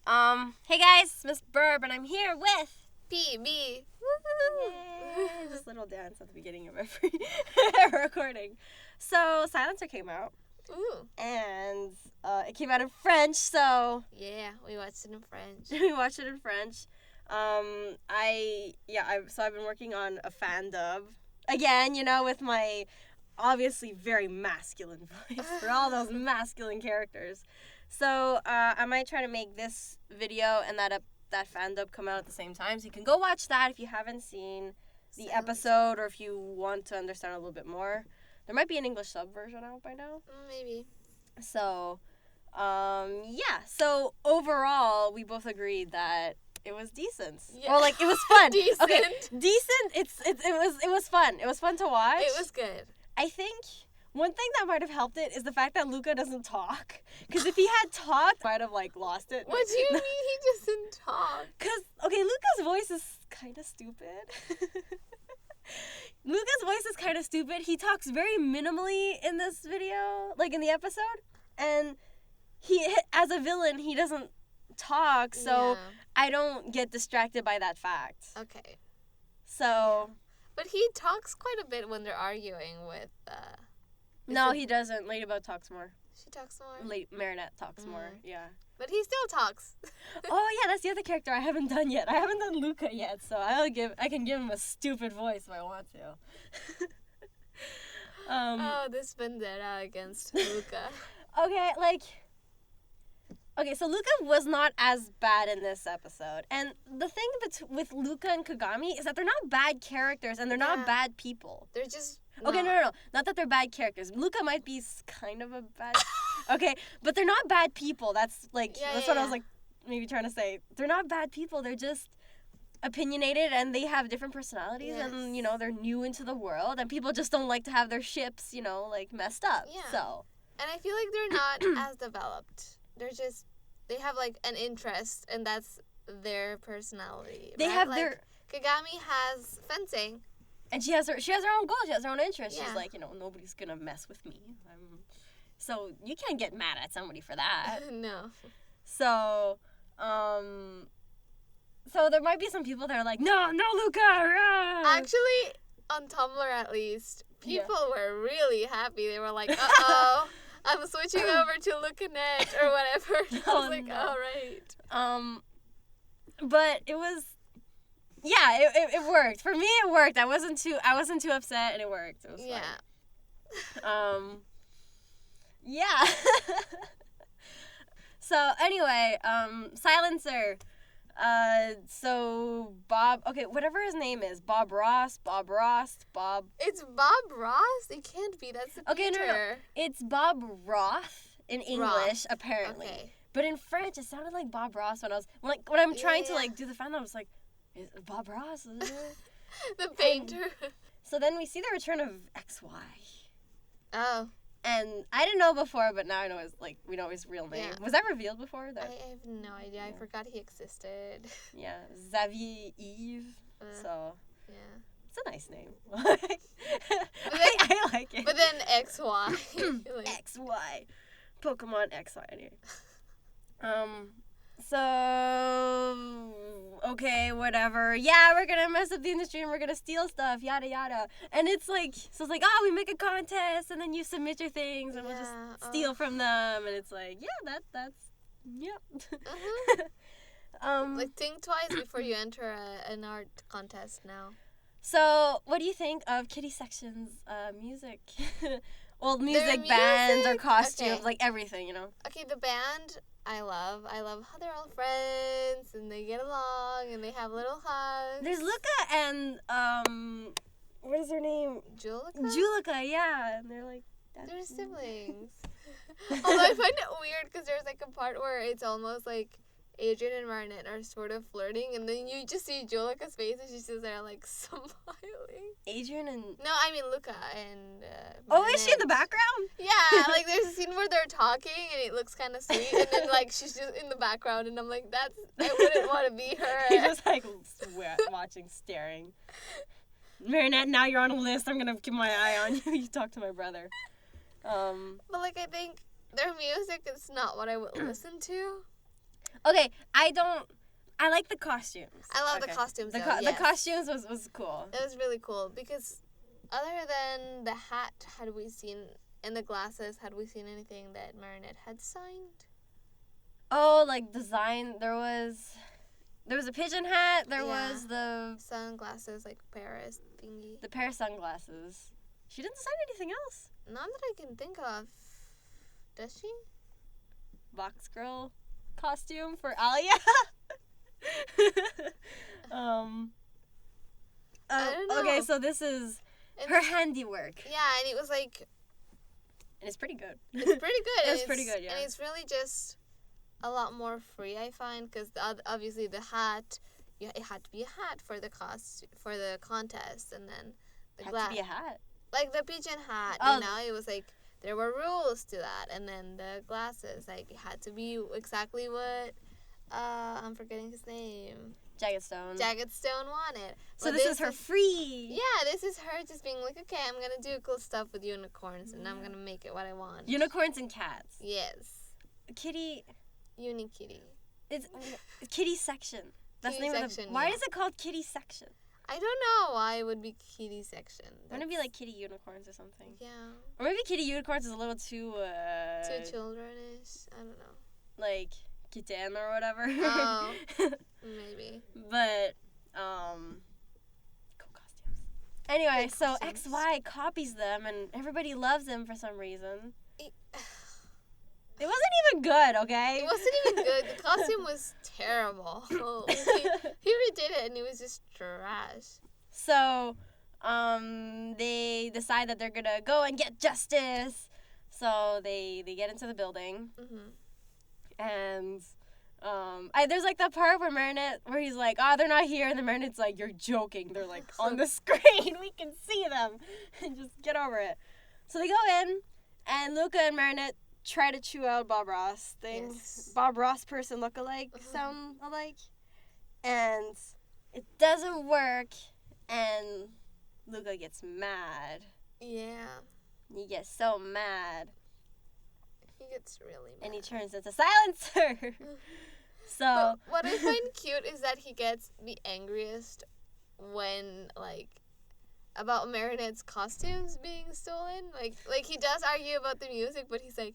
Hey guys, it's Miss Burb, and I'm here with PB. Yay! Just a little dance at the beginning of every recording. So, Silencer came out, Ooh. and it came out in French, so Yeah, we watched it in French. we watched it in French. I've been working on a fan dub again, with my obviously very masculine voice for all those masculine characters. So I might try to make this video and that fan dub come out at the same time. So you can go watch that if you haven't seen the episode or if you want to understand a little bit more. There might be an English sub version out by now. Maybe. So, So overall, we both agreed that it was decent. Yeah. Or it was fun. Decent. Okay, decent. It was fun. It was fun to watch. It was good. I think one thing that might have helped it is the fact that Luka doesn't talk. Because if he had talked, might have lost it. What do you mean he doesn't talk? Because Luka's voice is kind of stupid. Luka's voice is kind of stupid. He talks very minimally in this video, in the episode, and as a villain, he doesn't talk. So Yeah. I don't get distracted by that fact. Okay. So. But he talks quite a bit when they're arguing with. No, he doesn't. Ladybug talks more. She talks more. Marinette talks more. Yeah. But he still talks. Oh yeah, that's the other character I haven't done yet. I haven't done Luka yet, so I can give him a stupid voice if I want to. This vendetta against Luka. Okay, so Luka was not as bad in this episode. And the thing with Luka and Kagami is that they're not bad characters and they're not bad people. They're just... Okay, no. Not that they're bad characters. Luka might be kind of a bad... Okay, but they're not bad people. That's what I was maybe trying to say. They're not bad people. They're just opinionated and they have different personalities and, they're new into the world and people just don't like to have their ships, messed up. Yeah. So. And I feel like they're not as developed. They have an interest and that's their personality. They have their... Kagami has fencing. And she has her own goals. She has her own interests. Yeah. She's nobody's going to mess with me. So you can't get mad at somebody for that. No. So, so there might be some people that are like, no, Luka! Rah! Actually, on Tumblr at least, people were really happy. They were like, uh-oh, I'm switching over to Lukanet or whatever. I was like, no. all right. But it was, it worked. For me, it worked. I wasn't too upset, and it worked. It was fun. Yeah. So anyway, Silencer. So Bob. Okay, whatever his name is, Bob Ross. It's Bob Ross? It can't be. That's the painter. No. It's Bob Roth in English, apparently. Okay. But in French, it sounded like Bob Ross when I'm trying to do the fan. I was like, is it Bob Ross? Is it? The painter. So then we see the return of XY. Oh. And I didn't know before, but now I know we know his real name. Yeah. Was that revealed before? I have no idea. I forgot he existed. Yeah, Xavier Yves. So yeah, it's a nice name. I like it. But then XY. XY, Pokemon XY. Anyway. So okay, whatever. Yeah, we're gonna mess up the industry and we're gonna steal stuff, yada yada. And it's we make a contest and then you submit your things and we'll just steal from them. And it's that's Think twice before you enter an art contest now. So what do you think of Kitty Section's music? Old music, bands, or costumes, everything, Okay, the band I love how they're all friends and they get along and they have little hugs. There's Luka and what is her name? Julika, yeah. And they're siblings. Although I find it weird because there's a part where it's almost like Adrian and Marinette are sort of flirting and then you just see Julika's face and she's just there smiling. Adrian and... No, I mean Luka and Oh, is she in the background? Yeah, there's a scene where they're talking and it looks kind of sweet and then she's just in the background and I'm like, I wouldn't want to be her. You're just watching, staring. Marinette, now you're on a list. I'm going to keep my eye on you. You talk to my brother. But I think their music is not what I would listen to. Okay, I like the costumes. I love the costumes, The though, yes. costumes was cool. It was really cool because other than the hat, had we seen, and the glasses, had we seen anything that Marinette had signed? Oh, like design. There was a pigeon hat. There Yeah. was the Sunglasses, like Paris thingy. pair of sunglasses. She didn't design anything else. Not that I can think of. Does she? Box girl costume for Alia. I don't know. Okay, so this is And her handiwork, yeah, and it was like, and it's pretty good. it's pretty good. It's pretty good, yeah. And it's really just a lot more free, I find, because obviously the hat, it had to be a hat for the contest, and then the Had glass, to be a hat. like the pigeon hat. Oh. You know, it was like there were rules to that, and then the glasses, like it had to be exactly what I'm forgetting his name. Jagged Stone. Jagged Stone wanted. So But this is her free. Yeah, this is her just being like, okay, I'm gonna do cool stuff with unicorns, and I'm gonna make it what I want. Unicorns and cats. Yes. Kitty. Unikitty. It's kitty section. That's Kitty the name of the. section, Why yeah. is it called kitty section? I don't know why it would be kitty section. Wouldn't it be like kitty unicorns or something? Yeah. Or maybe kitty unicorns is a little too Too childrenish. I don't know. like kitten or whatever. Oh. Maybe. But cool costumes. Anyway, Good so costumes. XY copies them and everybody loves him for some reason. It, It wasn't even good, okay? it wasn't even good. The costume was terrible. he redid it and it was just trash. So, they decide that they're gonna go and get justice. So they get into the building, and there's like that part where Marinette, where he's like, "Oh, they're not here," and the Marinette's like, "You're joking. They're like on the screen. We can see them." And just get over it. So they go in, and Luka and Marinette try to chew out Bob Ross things. Yes. Bob Ross person look-alike, sound alike, and it doesn't work. And Luka gets mad. Yeah. He gets so mad, He gets really mad. and he turns into Silencer. So But what I find cute is that he gets the angriest when, like, about Marinette's costumes being stolen. Like he does argue about the music, but he's like,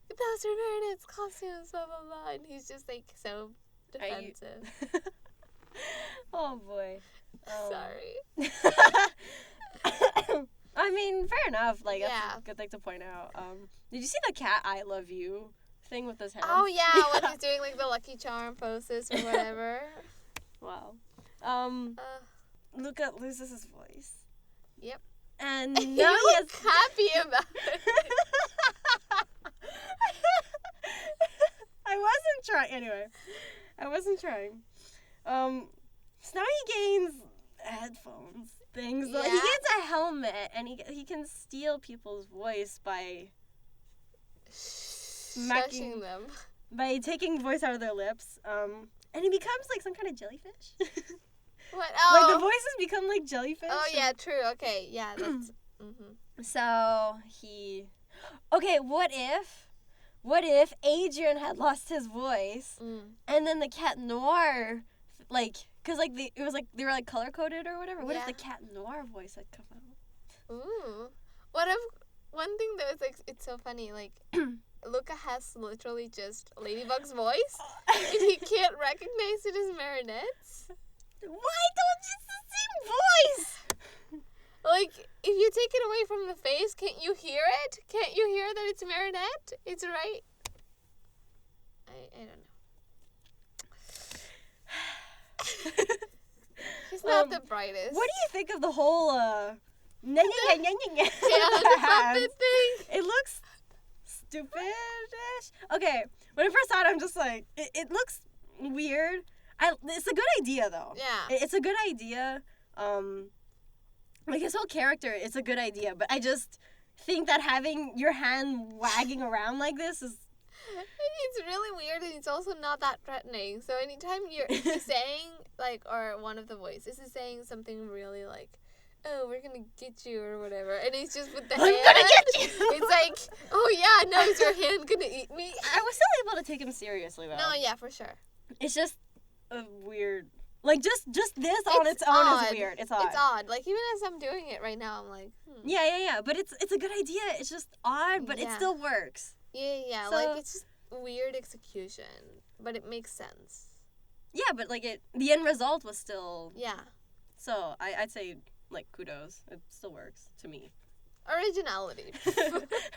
those are Marinette's costumes, blah, blah, blah. And he's just, like, so defensive. Oh, boy. Sorry. I mean, fair enough. Like, Yeah. that's a good thing to point out. Did you see the cat I love you thing with his hands? Oh, yeah, when he's doing, like, the Lucky Charm poses or whatever. Wow. Uh, Luka loses his voice. Yep. And you now he has... look happy about it. I wasn't trying. Anyway, I wasn't trying. So now he gains headphones things. Like, he Yeah. gets a helmet, and he can steal people's voice by Shushing them. taking voice out of their lips. And he becomes like some kind of jellyfish. What? Like the Oh. voices become like jellyfish. Oh, yeah, true. Okay, yeah, that's... So he. Okay, what if Adrian had lost his voice, and then the Cat Noir, like, cause like it was like they were like color coded or whatever. What if Yeah. the Cat Noir voice had come out? Ooh. What if... One thing that was, like, it's so funny, like... Luka has literally just Ladybug's voice, and he can't recognize it as Marinette's. Why don't it's the same voice? Like, if you take it away from the face, can't you hear it? Can't you hear that it's Marinette? It's right. I don't know. He's not the brightest. What do you think of the whole Yeah, the puppet thing. It looks stupidish. Okay, when I first saw it, I'm just like, it looks weird. It's a good idea though. Yeah. It's a good idea. Like his whole character, it's a good idea. But I just think that having your hand wagging around like this is. It's really weird, and it's also not that threatening. So anytime he's saying, like, or one of the voices is saying something really, like, oh, we're gonna get you or whatever, and it's just with the I'm hand. gonna get you! It's like, oh yeah, no, is your hand gonna eat me? I was still able to take him seriously, though. No, yeah, for sure. It's just a weird... Like, just this on its own odd. is weird. It's odd. It's odd. Like, even as I'm doing it right now, I'm like, Yeah. But it's a good idea. It's just odd, but it Yeah. still works. Yeah. So- Like, it's just weird execution, but it makes sense. Yeah, but, like, the end result was still... Yeah. So, I'd say, like, kudos. It still works to me. Originality.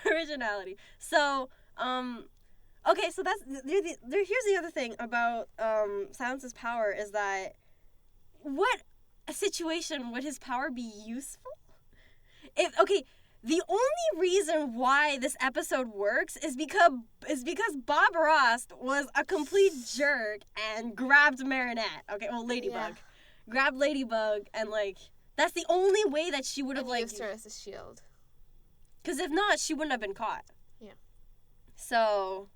Originality. So, okay, so that's... Here's the other thing about Silence's power is that what situation would his power be useful? The only reason why this episode works is because Bob Ross was a complete jerk and grabbed Marinette. Okay, well, Ladybug. Yeah. Grabbed Ladybug and, like, that's the only way that she would have, And like... used her as a shield. Because if not, she wouldn't have been caught. Yeah. So,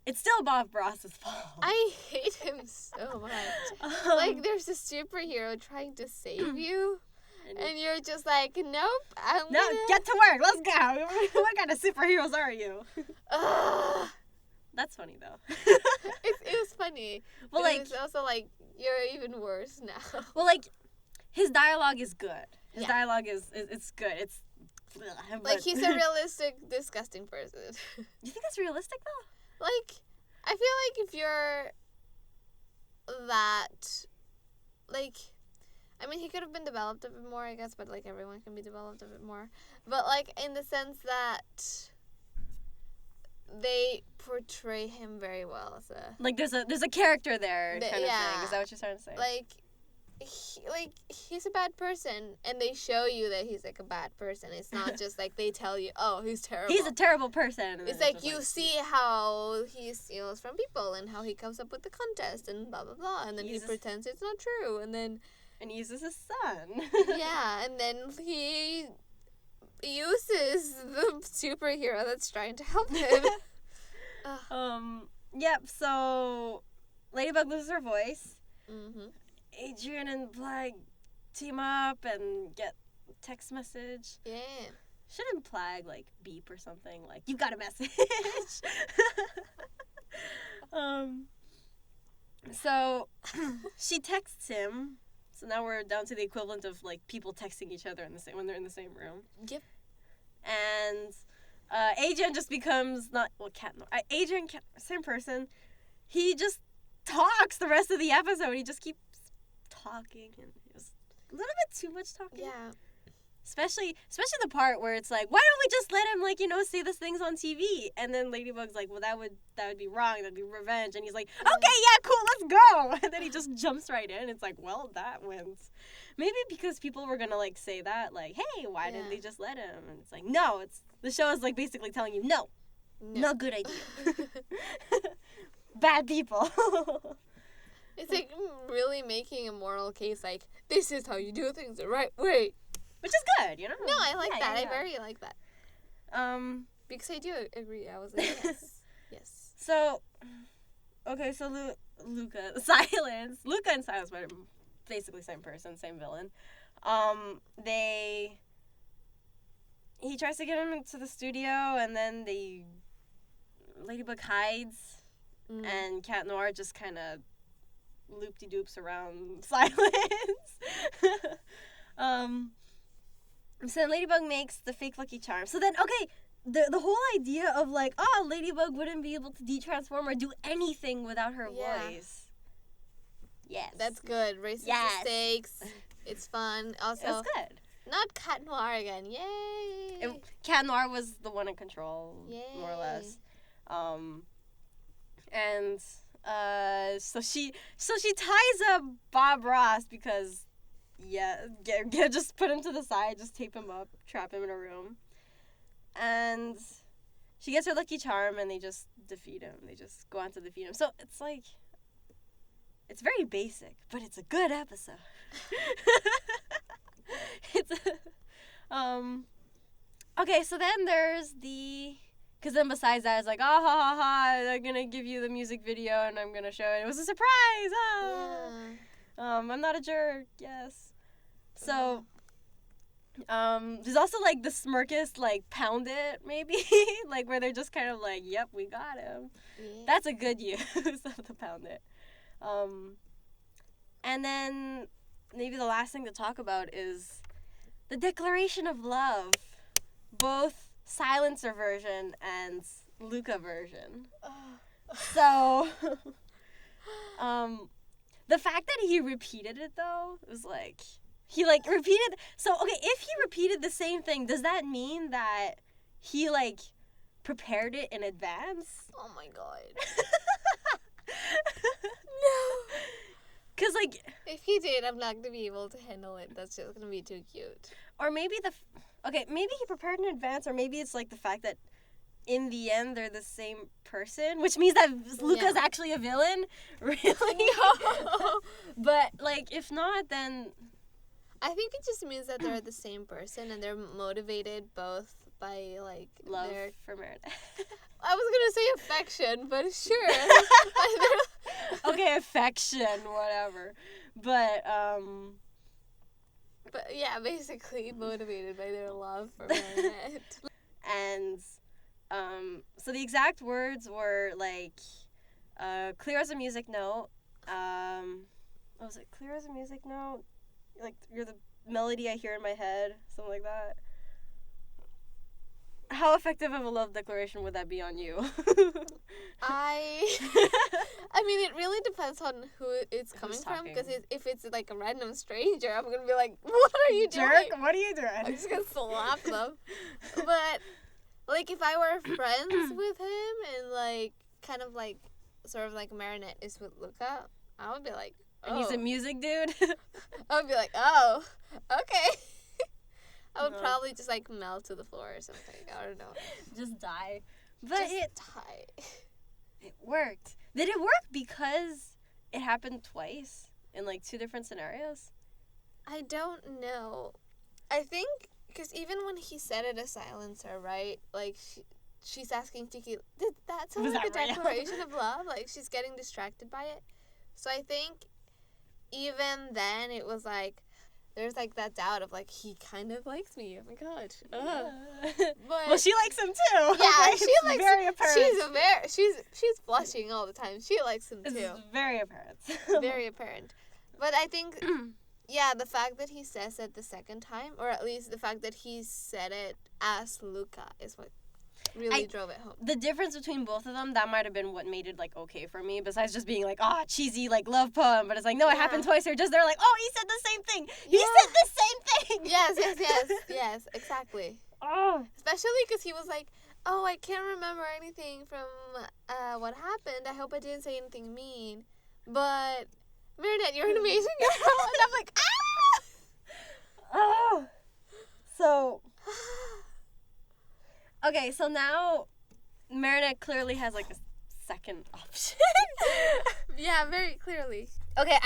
it's still Bob Ross's fault. I hate him so much. Like, there's a superhero trying to save you, and you're just like, nope, I'm No, gonna... get to work. Let's go. What kind of superheroes are you? Ugh. That's funny, though. It was funny. Well, But like, it was also like, you're even worse now. well, like, his dialogue is good. His Yeah. dialogue it's good. It's Like, but- he's a realistic, disgusting person. You think that's realistic though? Like, I feel like if you're that, like, I mean, he could have been developed a bit more, I guess, but, like, everyone can be developed a bit more. But, like, in the sense that they portray him very well as a, Like there's a character there kind of yeah. thing. Is that what you're trying to say? he's a bad person, and they show you that he's, like, a bad person. It's not just, like, they tell you, oh, he's terrible. He's a terrible person. And It's then like just you see how he steals from people and how he comes up with the contest and blah, blah, blah. And then he Uses- pretends it's not true. And then, and he uses his son. yeah, and then he uses the superhero that's trying to help him. Yep. So, Ladybug loses her voice. Mm-hmm. Adrian and Black team up and get text message. Yeah. Shouldn't Plag like beep or something like you got a message? So she texts him. So now we're down to the equivalent of like people texting each other when they're in the same room. Yep. And Adrian just becomes Adrian, same person. He just talks the rest of the episode. He just keeps talking, and it was a little bit too much talking. Yeah. Especially the part where it's like, why don't we just let him say those things on TV? And then Ladybug's like, well, that would be wrong. That'd be revenge. And he's like, okay, yeah, cool, let's go. And then he just jumps right in. It's like, well, that wins. Maybe because people were gonna like say that, like, hey, why didn't they just let him? And it's like, no, the show is like basically telling you, no. Not good idea. Bad people. It's like really making a moral case, like, this is how you do things the right way. Which is good, you know? No, I like that. Yeah. I very like that. Because I do agree. I was like, yes. Yes. So, okay, so Luka and Silence are basically same person, same villain. He tries to get him into the studio, and then Ladybug hides, and Cat Noir just kind of loop-de-doops around Silence. So then Ladybug makes the fake Lucky Charm. So then, okay, the whole idea of like, oh, Ladybug wouldn't be able to de-transform or do anything without her voice. Yes. That's good. Racing the stakes. It's fun. Also, it's good. Not Cat Noir again. Yay! Cat Noir was the one in control, more or less. So she ties up Bob Ross because, just put him to the side, just tape him up, trap him in a room. And she gets her Lucky Charm, and they just defeat him. They just go on to defeat him. So it's like, it's very basic, but it's a good episode. Okay, so then there's because then besides that, it's like, ha ha ha, they're gonna give you the music video, and I'm gonna show it. It was a surprise! Ah! Yeah. I'm not a jerk, yes. So, There's also like the smirkest like pound it maybe like where they're just kind of like, yep, we got him. Yeah. That's a good use of the pound it. And then maybe the last thing to talk about is the declaration of love, both silencer version and Luka version. So the fact that he repeated it though was like, he like repeated, so okay, if he repeated the same thing, does that mean that he like prepared it in advance? Oh my god. No. Cause like, If he did, I'm not gonna be able to handle it. That's just gonna be too cute. or maybe maybe he prepared in advance, or maybe it's like the fact that in the end they're the same person, which means that Luka's actually a villain. Really? No. But like, if not, then I think it just means that they're the same person and they're motivated both by like love their. for Meredith. I was gonna say affection, but sure. Okay, affection, whatever. But But yeah, basically motivated by their love for Marinette. and so the exact words were like, clear as a music note. What was it? Clear as a music note. Like, you're the melody I hear in my head, something like that. How effective of a love declaration would that be on you? I mean, it really depends on who it's coming from. Because if it's like a random stranger, I'm gonna be like, "What are you doing? Jerk, what are you doing?" I'm just gonna slap them. But like, if I were friends with him and like kind of like sort of like Marinette is with Luka, I would be like, "Oh." And he's a music dude. I would be like, "Oh, okay." I would probably just like melt to the floor or something. I don't know. Just die. But it worked. Did it work because it happened twice in like two different scenarios? I don't know. I think because even when he said it a silencer, right? Like she's asking Tiki, did that sound like a declaration of love? Like she's getting distracted by it. So I think even then it was like, there's like that doubt of like, he kind of likes me. Oh my god. But well, she likes him too. Yeah, okay? she likes very him. apparent. She's blushing all the time. She likes him too. It's very apparent. Very apparent. But I think yeah, the fact that he says it the second time, or at least the fact that he said it as Luka, is what really drove it home. The difference between both of them, that might have been what made it like okay for me, besides just being like, cheesy like love poem. But it's like, no, it happened twice. They're like, oh, he said the same thing. He said the same thing. Yes, exactly. Oh. Especially because he was like, oh, I can't remember anything from what happened. I hope I didn't say anything mean. But Marinette, you're an amazing girl. And I'm like, Oh. So. Okay, so now Marinette clearly has like a second option. Yeah, very clearly. Okay,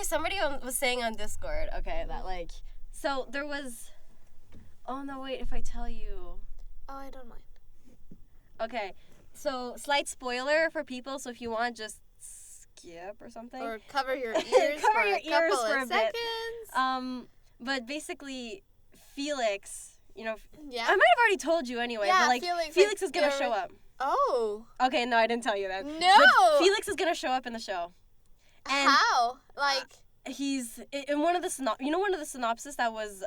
somebody was saying on Discord, okay, that like, so there was, oh no, wait, if I tell you. Oh, I don't mind. Okay, so slight spoiler for people, so if you want, just skip or something. Or cover your ears for a couple of seconds. But basically, Felix, yeah. I might have already told you anyway, but like, Felix is gonna show up. Oh. Okay, no, I didn't tell you that. No! But Felix is gonna show up in the show. And how? Like... he's in one of the one of the synopsis that was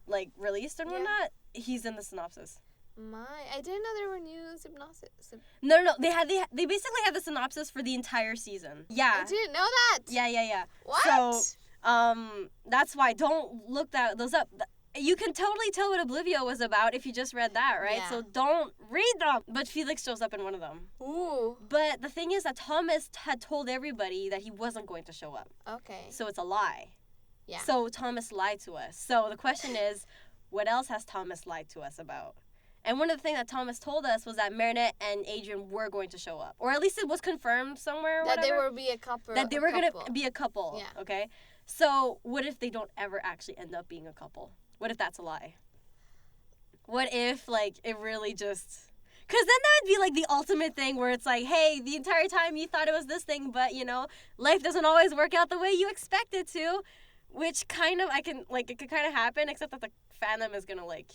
like released and whatnot. He's in the synopsis. I didn't know there were new synopsis. No. They basically had the synopsis for the entire season. Yeah. I didn't know that. Yeah. What? So that's why don't look those up. You can totally tell what Oblivio was about if you just read that, right? Yeah. So don't read them. But Felix shows up in one of them. Ooh. But the thing is that Thomas had told everybody that he wasn't going to show up. Okay. So it's a lie. Yeah. So Thomas lied to us. So the question is, what else has Thomas lied to us about? And one of the things that Thomas told us was that Marinette and Adrian were going to show up. Or at least it was confirmed somewhere. That they were be a couple. That they were going to be a couple. Yeah. Okay? So what if they don't ever actually end up being a couple? What if that's a lie? What if, like, it really just... Because then that would be, like, the ultimate thing where it's like, hey, the entire time you thought it was this thing, but, life doesn't always work out the way you expect it to. which kind of, it could kind of happen, except that the fandom is gonna, like,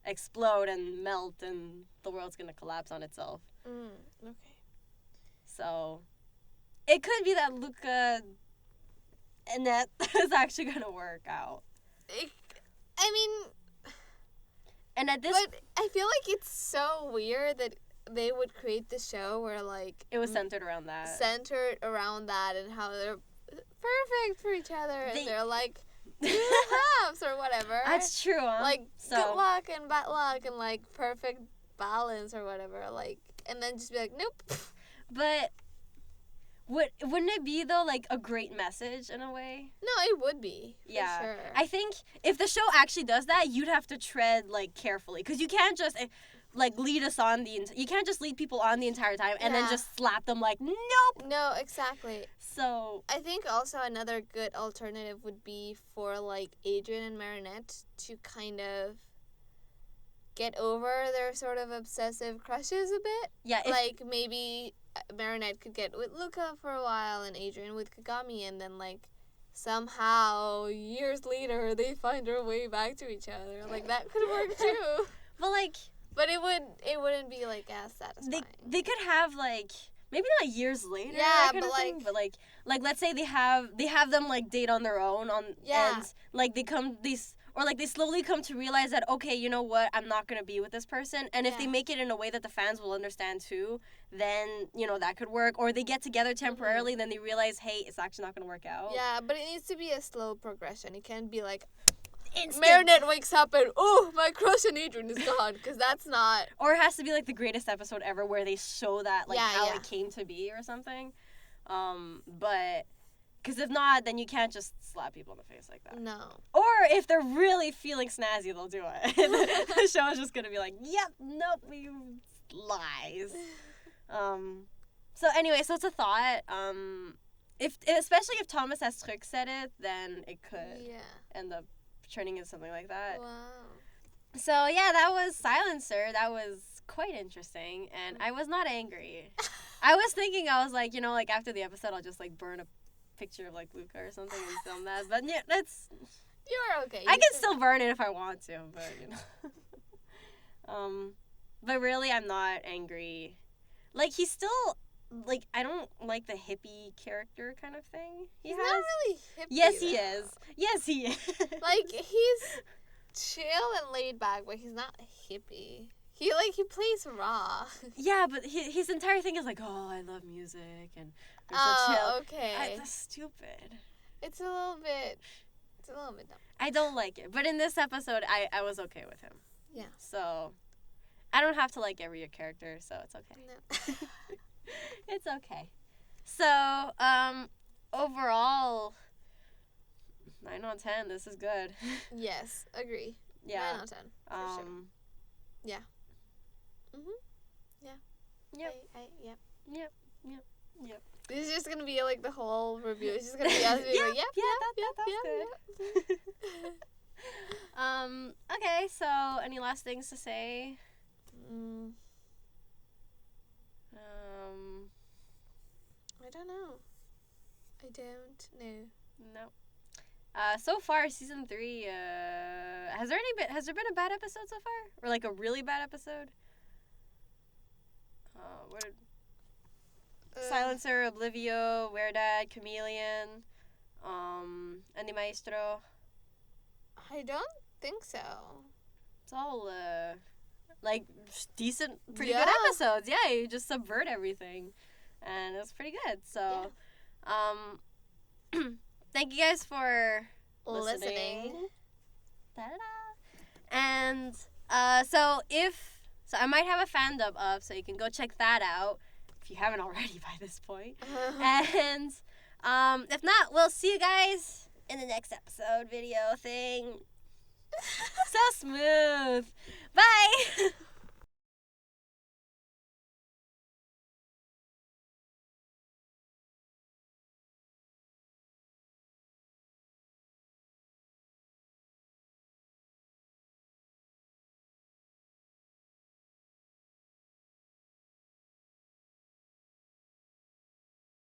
explode and melt, and the world's gonna collapse on itself. Okay. So, it could be that Luka and that is actually gonna work out. And at this... But I feel like it's so weird that they would create the show where, like... It was centered around that. And how they're perfect for each other. And they're, like, two halves or whatever. That's true, huh? Like, good luck and bad luck and, like, perfect balance or whatever. Like, and then just be like, nope. But... Wouldn't it be, though, like, a great message in a way? No, it would be. For sure. I think if the show actually does that, you'd have to tread, like, carefully. Because you can't just, like, lead us on you can't just lead people on the entire time and then just slap them like, nope! No, exactly. So... I think also another good alternative would be for, like, Adrian and Marinette to kind of get over their sort of obsessive crushes a bit. Yeah. Like, maybe... Marinette could get with Luka for a while and Adrian with Kagami, and then, like, somehow years later they find their way back to each other. Like, that could work too. But it wouldn't be, like, as satisfying. They could have, like, maybe not years later. Yeah, kind of thing, but like let's say they have them, like, date on their own and like they slowly come to realize that, okay, you know what, I'm not going to be with this person. And if they make it in a way that the fans will understand too, then, you know, that could work. Or they get together temporarily, then they realize, hey, it's actually not going to work out. Yeah, but it needs to be a slow progression. It can't be like, instant. Marinette wakes up and, oh, my crush on Adrian is gone. Because that's not... Or it has to be, like, the greatest episode ever where they show that, like, how it came to be or something. But... Because if not, then you can't just slap people in the face like that. No. Or if they're really feeling snazzy, they'll do it. The show is just going to be like, yep, nope, you lies. So anyway, so it's a thought. Especially if Thomas S. Truc said it, then it could end up turning into something like that. Wow. So yeah, that was Silencer. That was quite interesting, and I was not angry. I was thinking, I was like, you know, like after the episode, I'll just like burn a picture of like Luka or something and film that. But yeah, you're okay. I can still burn it if I want to, but you know. But really, I'm not angry. Like, he's still, like, I don't like the hippie character kind of thing. He's not really hippie. Yes, he is. Yes, he is. Like, he's chill and laid back, but he's not hippie. He plays raw. Yeah, but his entire thing is like, oh, I love music and I'm so chill. Okay. That's stupid. It's a little bit dumb. I don't like it. But in this episode, I was okay with him. Yeah. So, I don't have to like every character, so it's okay. No. It's okay. So, overall, 9 on 10, this is good. Yes, agree. Yeah. 9 on 10, for sure. Yeah. Yeah. Yep. Yep. Yep. This is just gonna be like the whole review. It's just gonna be us being like, that's good. Okay, so any last things to say? I don't know. No. So far, season 3, has there been a bad episode so far? Or like a really bad episode? Silencer, Oblivio, Weird Chameleon, Andy Maestro. I don't think so. It's all, like, decent, pretty good episodes. Yeah, you just subvert everything. And it's pretty good. So, thank you guys for listening. Da-da-da. And, so I might have a fan dub up, so you can go check that out if you haven't already by this point. And, if not, we'll see you guys in the next episode video thing. So smooth.